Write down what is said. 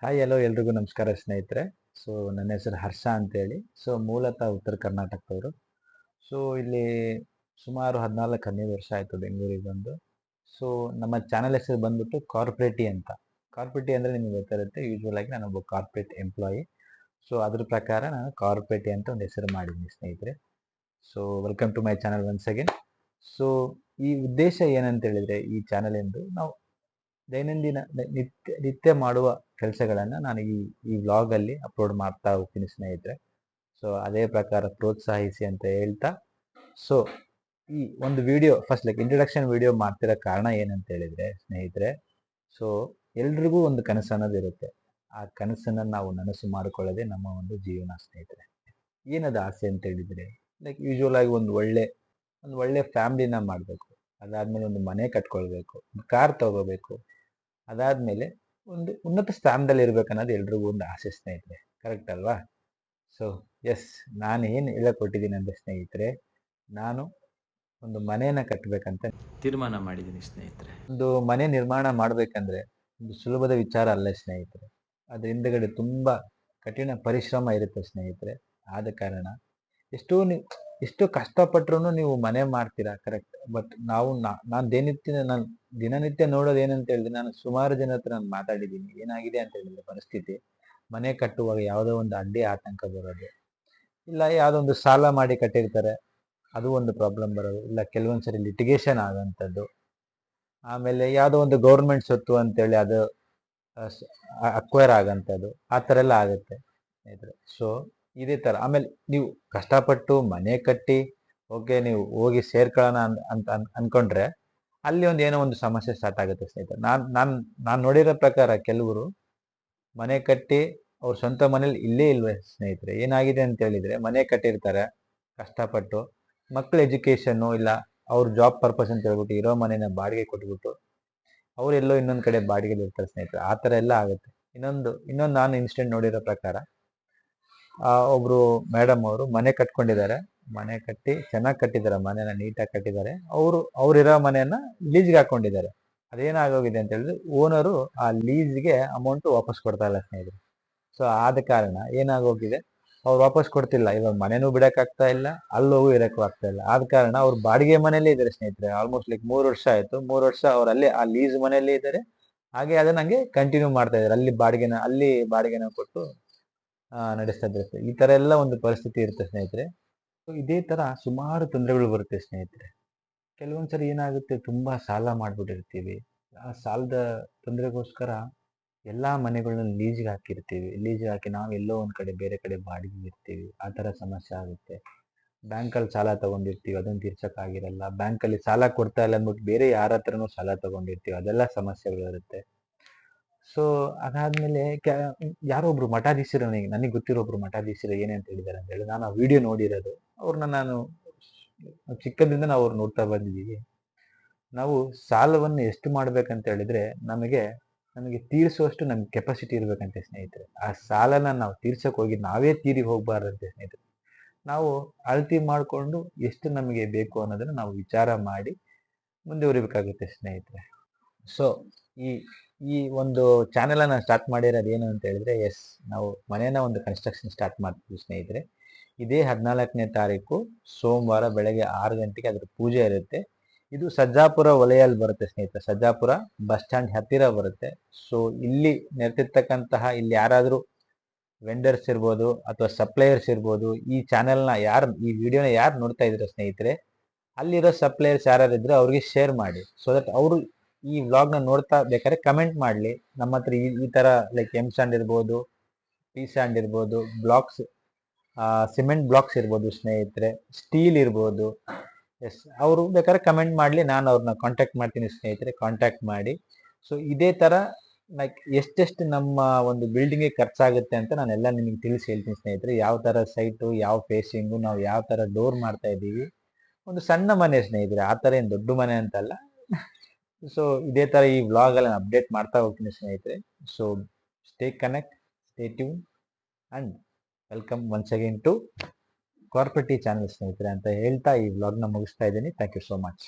Hi hello ಎಲ್ರಿಗೂ ನಮಸ್ಕಾರ ಸ್ನೇಹಿತರೆ. ಸೊ ನನ್ನ ಹೆಸರು ಹರ್ಷ ಅಂತೇಳಿ. ಸೊ ಮೂಲತಃ ಉತ್ತರ ಕರ್ನಾಟಕದವರು. ಸೊ ಇಲ್ಲಿ ಸುಮಾರು 14-15 ವರ್ಷ ಆಯಿತು ಬೆಂಗಳೂರಿಗೆ ಬಂದು. ಸೊ ನಮ್ಮ ಚಾನಲ್ ಹೆಸರು ಬಂದ್ಬಿಟ್ಟು ಕಾರ್ಪೊರೇಟಿ ಅಂತ. ಕಾರ್ಪೊರೇಟಿ ಅಂದರೆ ನಿಮಗೆ ಗೊತ್ತಿರುತ್ತೆ, ಯೂಶ್ವಲ್ ಆಗಿ ನಾನೊಬ್ಬ ಕಾರ್ಪೊರೇಟ್ ಎಂಪ್ಲಾಯಿ. ಸೊ ಅದ್ರ ಪ್ರಕಾರ ನಾನು ಕಾರ್ಪೊರೇಟಿ ಅಂತ ಒಂದು ಹೆಸರು ಮಾಡಿದ್ದೀನಿ ಸ್ನೇಹಿತರೆ. So welcome to my channel once again. So ಈ ಉದ್ದೇಶ ಏನಂತ ಹೇಳಿದರೆ, ಈ ಚಾನಲಿಂದು ನಾವು ದೈನಂದಿನ ನಿತ್ಯ ಮಾಡುವ ಕೆಲಸಗಳನ್ನು ನಾನು ಈ ವ್ಲಾಗಲ್ಲಿ ಅಪ್ಲೋಡ್ ಮಾಡ್ತಾ ಹೋಗ್ತೀನಿ ಸ್ನೇಹಿತರೆ. ಸೊ ಅದೇ ಪ್ರಕಾರ ಪ್ರೋತ್ಸಾಹಿಸಿ ಅಂತ ಹೇಳ್ತಾ, ಸೊ ಈ ಒಂದು ವಿಡಿಯೋ ಫಸ್ಟ್ ಇಂಟ್ರೊಡಕ್ಷನ್ ವಿಡಿಯೋ ಮಾಡ್ತಿರೋ ಕಾರಣ ಏನಂತ ಹೇಳಿದ್ರೆ ಸ್ನೇಹಿತರೆ, ಸೊ ಎಲ್ರಿಗೂ ಒಂದು ಕನಸು ಅನ್ನೋದು ಇರುತ್ತೆ. ಆ ಕನಸನ್ನು ನಾವು ನನಸು ಮಾಡಿಕೊಳ್ಳೋದೇ ನಮ್ಮ ಒಂದು ಜೀವನ ಸ್ನೇಹಿತರೆ. ಏನದು ಆಸೆ ಅಂತ ಹೇಳಿದ್ರೆ, ಯೂಶ್ವಲ್ ಆಗಿ ಒಂದು ಒಳ್ಳೆ ಫ್ಯಾಮಿಲಿನ ಮಾಡಬೇಕು, ಅದಾದ್ಮೇಲೆ ಒಂದು ಮನೆ ಕಟ್ಕೊಳ್ಬೇಕು, ಕಾರ್ ತಗೋಬೇಕು, ಅದಾದ್ಮೇಲೆ ಒಂದು ಉನ್ನತ ಸ್ಥಾನದಲ್ಲಿ ಇರ್ಬೇಕನ್ನೋದು ಎಲ್ರಿಗೂ ಒಂದು ಆಸೆ ಸ್ನೇಹಿತರೆ. ಕರೆಕ್ಟ್ ಅಲ್ವಾ? ಸೊ ಎಸ್, ನಾನು ಏನು ಹೇಳಕೊಟ್ಟಿದ್ದೀನಿ ಅಂದರೆ ಸ್ನೇಹಿತರೆ, ನಾನು ಒಂದು ಮನೆಯನ್ನು ಕಟ್ಟಬೇಕಂತ ತೀರ್ಮಾನ ಮಾಡಿದ್ದೀನಿ ಸ್ನೇಹಿತರೆ. ಒಂದು ಮನೆ ನಿರ್ಮಾಣ ಮಾಡಬೇಕಂದ್ರೆ ಒಂದು ಸುಲಭದ ವಿಚಾರ ಅಲ್ಲ ಸ್ನೇಹಿತರೆ. ಅದ್ರ ಹಿಂದಗಡೆ ತುಂಬ ಕಠಿಣ ಪರಿಶ್ರಮ ಇರುತ್ತೆ ಸ್ನೇಹಿತರೆ. ಆದ ಕಾರಣ ಎಷ್ಟು ಕಷ್ಟಪಟ್ಟರು ನೀವು ಮನೆ ಮಾಡ್ತೀರಾ, ಕರೆಕ್ಟ್. ಬಟ್ ನಾನು ದಿನನಿತ್ಯ ನೋಡೋದು ಏನಂತ ಹೇಳಿದ್ರೆ, ನಾನು ಸುಮಾರು ಜನ ಹತ್ರ ನಾನು ಮಾತಾಡಿದ್ದೀನಿ. ಏನಾಗಿದೆ ಅಂತ ಹೇಳಿದ್ರೆ ಪರಿಸ್ಥಿತಿ, ಮನೆ ಕಟ್ಟುವಾಗ ಯಾವುದೋ ಒಂದು ಅಡ್ಡಿ ಆತಂಕ ಬರೋದು, ಇಲ್ಲ ಯಾವುದೋ ಒಂದು ಸಾಲ ಮಾಡಿ ಕಟ್ಟಿರ್ತಾರೆ, ಅದು ಒಂದು ಪ್ರಾಬ್ಲಮ್ ಬರೋದು, ಇಲ್ಲ ಕೆಲವೊಂದ್ಸರಿ ಲಿಟಿಗೇಷನ್ ಆಗೋಂಥದ್ದು, ಆಮೇಲೆ ಯಾವುದೋ ಒಂದು ಗೌರ್ಮೆಂಟ್ ಸೊತ್ತು ಅಂತೇಳಿ ಅದು ಅಕ್ವೈರ್ ಆಗೋಂಥದ್ದು, ಆ ಥರ ಎಲ್ಲ ಆಗುತ್ತೆ ಸ್ನೇಹಿತರೆ. ಸೊ ಇದೇ ಥರ ಆಮೇಲೆ ನೀವು ಕಷ್ಟಪಟ್ಟು ಮನೆ ಕಟ್ಟಿ ಓಕೆ ನೀವು ಹೋಗಿ ಸೇರ್ಕೊಳ್ಳೋಣ ಅಂತ ಅನ್ಕೊಂಡ್ರೆ ಅಲ್ಲಿ ಏನೋ ಒಂದು ಸಮಸ್ಯೆ ಸ್ಟಾರ್ಟ್ ಆಗುತ್ತೆ ಸ್ನೇಹಿತರೆ. ನಾನು ನೋಡಿರೋ ಪ್ರಕಾರ ಕೆಲವರು ಮನೆ ಕಟ್ಟಿ ಅವ್ರ ಸ್ವಂತ ಮನೇಲಿ ಇಲ್ಲೇ ಇಲ್ವೇ ಸ್ನೇಹಿತರೆ. ಏನಾಗಿದೆ ಅಂತ ಹೇಳಿದ್ರೆ, ಮನೆ ಕಟ್ಟಿರ್ತಾರೆ ಕಷ್ಟಪಟ್ಟು, ಮಕ್ಕಳ ಎಜುಕೇಶನ್ನು ಇಲ್ಲ ಅವ್ರ ಜಾಬ್ ಪರ್ಪಸ್ ಅಂತ ಹೇಳ್ಬಿಟ್ಟು ಇರೋ ಮನೆನ ಬಾಡಿಗೆ ಕೊಟ್ಬಿಟ್ಟು ಅವರೆಲ್ಲೋ ಇನ್ನೊಂದು ಕಡೆ ಬಾಡಿಗೆಲಿ ಇರ್ತಾರೆ ಸ್ನೇಹಿತರೆ. ಆ ಥರ ಎಲ್ಲ ಆಗುತ್ತೆ. ಇನ್ನೊಂದು ನಾನು ಇನ್ಸಿಡೆಂಟ್ ನೋಡಿರೋ ಪ್ರಕಾರ, ಒಬ್ರು ಮೇಡಮ್ ಅವರು ಮನೆ ಕಟ್ಕೊಂಡಿದ್ದಾರೆ, ಮನೆ ಕಟ್ಟಿ ಚೆನ್ನಾಗಿ ಕಟ್ಟಿದ್ದಾರೆ, ಮನೆನ ನೀಟಾಗಿ ಕಟ್ಟಿದ್ದಾರೆ. ಅವ್ರಿರೋ ಮನೆಯನ್ನ ಲೀಸ್ಗೆ ಹಾಕೊಂಡಿದ್ದಾರೆ. ಅದೇನಾಗೋಗಿದೆ ಅಂತ ಹೇಳಿದ್ರೆ, ಓನರು ಆ ಲೀಸ್ಗೆ ಅಮೌಂಟ್ ವಾಪಸ್ ಕೊಡ್ತಾ ಇಲ್ಲ ಸ್ನೇಹಿತರೆ. ಸೊ ಆದ ಕಾರಣ ಏನಾಗೋಗಿದೆ, ಅವ್ರು ವಾಪಸ್ ಕೊಡ್ತಿಲ್ಲ. ಇವಾಗ ಮನೆನೂ ಬಿಡಕ್ಕಾಗ್ತಾ ಇಲ್ಲ, ಅಲ್ಲೋಗೂ ಇರಕ್ಕೂ ಆಗ್ತಾ ಇಲ್ಲ. ಆದ ಕಾರಣ ಅವ್ರು ಬಾಡಿಗೆ ಮನೆಯಲ್ಲೇ ಇದ್ದಾರೆ ಸ್ನೇಹಿತರೆ. ಆಲ್ಮೋಸ್ಟ್ 3 ವರ್ಷ ಆಯ್ತು. 3 ವರ್ಷ ಅವ್ರು ಅಲ್ಲೇ ಆ ಲೀಸ್ ಮನೆಯಲ್ಲೇ ಇದ್ದಾರೆ. ಹಾಗೆ ಅದನ್ನ ಹಂಗೆ ಕಂಟಿನ್ಯೂ ಮಾಡ್ತಾ ಇದ್ದಾರೆ. ಅಲ್ಲಿ ಬಾಡಿಗೆನ ಕೊಟ್ಟು ನಡೆಸ್ತಾ ಇದ್ದಾರೆ. ಈ ತರ ಎಲ್ಲ ಒಂದು ಪರಿಸ್ಥಿತಿ ಇರುತ್ತೆ ಸ್ನೇಹಿತರೆ. ಇದೇ ತರ ಸುಮಾರು ತೊಂದರೆಗಳು ಬರುತ್ತೆ ಸ್ನೇಹಿತರೆ. ಕೆಲವೊಂದ್ಸರಿ ಏನಾಗುತ್ತೆ, ತುಂಬಾ ಸಾಲ ಮಾಡ್ಬಿಟ್ಟಿರ್ತೀವಿ. ಆ ಸಾಲದ ತೊಂದರೆಗೋಸ್ಕರ ಎಲ್ಲಾ ಮನೆಗಳನ್ನ ಲೀಸ್ಗೆ ಹಾಕಿರ್ತೀವಿ. ಲೀಸ್ಗೆ ಹಾಕಿ ನಾವೆಲ್ಲೋ ಒಂದ್ ಕಡೆ ಬೇರೆ ಕಡೆ ಬಾಡಿಗೆ ಇರ್ತೀವಿ. ಆ ತರ ಸಮಸ್ಯೆ ಆಗುತ್ತೆ. ಬ್ಯಾಂಕಲ್ಲಿ ಸಾಲ ತಗೊಂಡಿರ್ತೀವಿ, ಅದನ್ನ ತೀರ್ಸಕ್ಕಾಗಿರಲ್ಲ. ಬ್ಯಾಂಕಲ್ಲಿ ಸಾಲ ಕೊಡ್ತಾ ಇಲ್ಲ ಅಂದ್ಬಿಟ್ಟು ಬೇರೆ ಯಾರ ಹತ್ರನೂ ಸಾಲ ತಗೊಂಡಿರ್ತೀವಿ, ಅದೆಲ್ಲ ಸಮಸ್ಯೆಗಳು ಇರುತ್ತೆ. ಸೊ ಅದಾದ್ಮೇಲೆ ಯಾರೋ ಒಬ್ರು ಮಠಾಧೀಶರು, ನನಗೆ ಗೊತ್ತಿರೋ ಒಬ್ರು ಮಠಾಧೀಶರು ಏನಂತ ಹೇಳಿದ್ದಾರೆ ಅಂತ ಹೇಳಿ, ನಾನು ಆ ವಿಡಿಯೋ ನೋಡಿರೋದು. ಅವ್ರನ್ನ ನಾನು ಚಿಕ್ಕದಿಂದ ನಾವು ಅವ್ರು ನೋಡ್ತಾ ಬಂದಿದ್ದೀವಿ. ನಾವು ಸಾಲವನ್ನು ಎಷ್ಟು ಮಾಡ್ಬೇಕಂತ ಹೇಳಿದ್ರೆ, ನಮಗೆ ತೀರಿಸುವಷ್ಟು ನಮ್ಗೆ ಕೆಪಾಸಿಟಿ ಇರ್ಬೇಕಂತೆ ಸ್ನೇಹಿತರೆ. ಆ ಸಾಲನ ನಾವು ತೀರ್ಸಕ್ ಹೋಗಿ ನಾವೇ ತೀರಿ ಹೋಗ್ಬಾರ್ದಂತೆ ಸ್ನೇಹಿತರೆ. ನಾವು ಅಳತಿ ಮಾಡಿಕೊಂಡು ಎಷ್ಟು ನಮಗೆ ಬೇಕು ಅನ್ನೋದನ್ನ ನಾವು ವಿಚಾರ ಮಾಡಿ ಮುಂದುವರಿಬೇಕಾಗುತ್ತೆ ಸ್ನೇಹಿತರೆ. ಸೊ ಈ ಒಂದು ಚಾನೆಲ್ ಅನ್ನ ಸ್ಟಾರ್ಟ್ ಮಾಡಿರೋದು ಏನು ಅಂತ ಹೇಳಿದ್ರೆ, ಎಸ್, ನಾವು ಮನೇನ ಒಂದು ಕನ್ಸ್ಟ್ರಕ್ಷನ್ ಸ್ಟಾರ್ಟ್ ಮಾಡ್ತೀವಿ ಸ್ನೇಹಿತರೆ. ಇದೇ 14ನೇ ತಾರೀಕು ಸೋಮವಾರ ಬೆಳಗ್ಗೆ 6 ಗಂಟೆಗೆ ಅದ್ರ ಪೂಜೆ ಇರುತ್ತೆ. ಇದು ಸಜ್ಜಾಪುರ ವಲಯಲ್ಲಿ ಬರುತ್ತೆ ಸ್ನೇಹಿತರೆ. ಸಜ್ಜಾಪುರ ಬಸ್ ಸ್ಟ್ಯಾಂಡ್ ಹತ್ತಿರ ಬರುತ್ತೆ. ಸೊ ಇಲ್ಲಿ ನೆರೆದಿರ್ತಕ್ಕಂತಹ, ಇಲ್ಲಿ ಯಾರಾದ್ರೂ ವೆಂಡರ್ಸ್ ಇರ್ಬೋದು ಅಥವಾ ಸಪ್ಲೈಯರ್ಸ್ ಇರ್ಬೋದು, ಈ ವಿಡಿಯೋನ ಯಾರು ನೋಡ್ತಾ ಇದ್ರು ಸ್ನೇಹಿತರೆ, ಅಲ್ಲಿರೋ ಸಪ್ಲೈಯರ್ಸ್ ಯಾರು ಇದ್ರೆ ಅವ್ರಿಗೆ ಶೇರ್ ಮಾಡಿ. ಸೊ ದಟ್ ಅವರು ಈ ವ್ಲಾಗ್ನ ನೋಡ್ತಾ ಬೇಕಾದ್ರೆ ಕಮೆಂಟ್ ಮಾಡಲಿ. ನಮ್ಮ ಹತ್ರ ಈ ತರ ಎಮ್ ಸ್ಯಾಂಡ್ ಇರ್ಬೋದು, ಪಿ ಸ್ಯಾಂಡ್ ಇರ್ಬೋದು, ಬ್ಲಾಕ್ಸ್, ಸಿಮೆಂಟ್ ಬ್ಲಾಕ್ಸ್ ಇರ್ಬೋದು ಸ್ನೇಹಿತರೆ, ಸ್ಟೀಲ್ ಇರ್ಬೋದು. ಎಸ್, ಅವರು ಬೇಕಾದ್ರೆ ಕಮೆಂಟ್ ಮಾಡಲಿ, ನಾನು ಅವ್ರನ್ನ ಕಾಂಟ್ಯಾಕ್ಟ್ ಮಾಡ್ತೀನಿ ಸ್ನೇಹಿತರೆ. ಕಾಂಟ್ಯಾಕ್ಟ್ ಮಾಡಿ. ಸೊ ಇದೇ ತರ ಎಷ್ಟೆಷ್ಟು ನಮ್ಮ ಒಂದು ಬಿಲ್ಡಿಂಗ್ಗೆ ಖರ್ಚಾಗುತ್ತೆ ಅಂತ ನಾನೆಲ್ಲ ನಿಮಗೆ ತಿಳಿಸಿ ಹೇಳ್ತೀನಿ ಸ್ನೇಹಿತರೆ. ಯಾವ ತರ ಸೈಟು, ಯಾವ ಫೇಸಿಂಗು, ನಾವು ಯಾವ ತರ ಡೋರ್ ಮಾಡ್ತಾ ಇದ್ದೀವಿ. ಒಂದು ಸಣ್ಣ ಮನೆ ಸ್ನೇಹಿತರೆ, ಆ ತರ ಏನು ದೊಡ್ಡ ಮನೆ ಅಂತಲ್ಲ. ಸೊ ಇದೇ ತರ ಈ ವ್ಲಾಗ್ ಅಲ್ಲಿ ಅಪ್ಡೇಟ್ ಮಾಡ್ತಾ ಹೋಗ್ತೀನಿ ಸ್ನೇಹಿತರೆ. So stay connect, stay tune and welcome once again to Corporati channel ಸ್ನೇಹಿತರೆ ಅಂತ ಹೇಳ್ತಾ ಈ ವ್ಲಾಗ್ನ ಮುಗಿಸ್ತಾ ಇದ್ದೀನಿ. Thank you so much.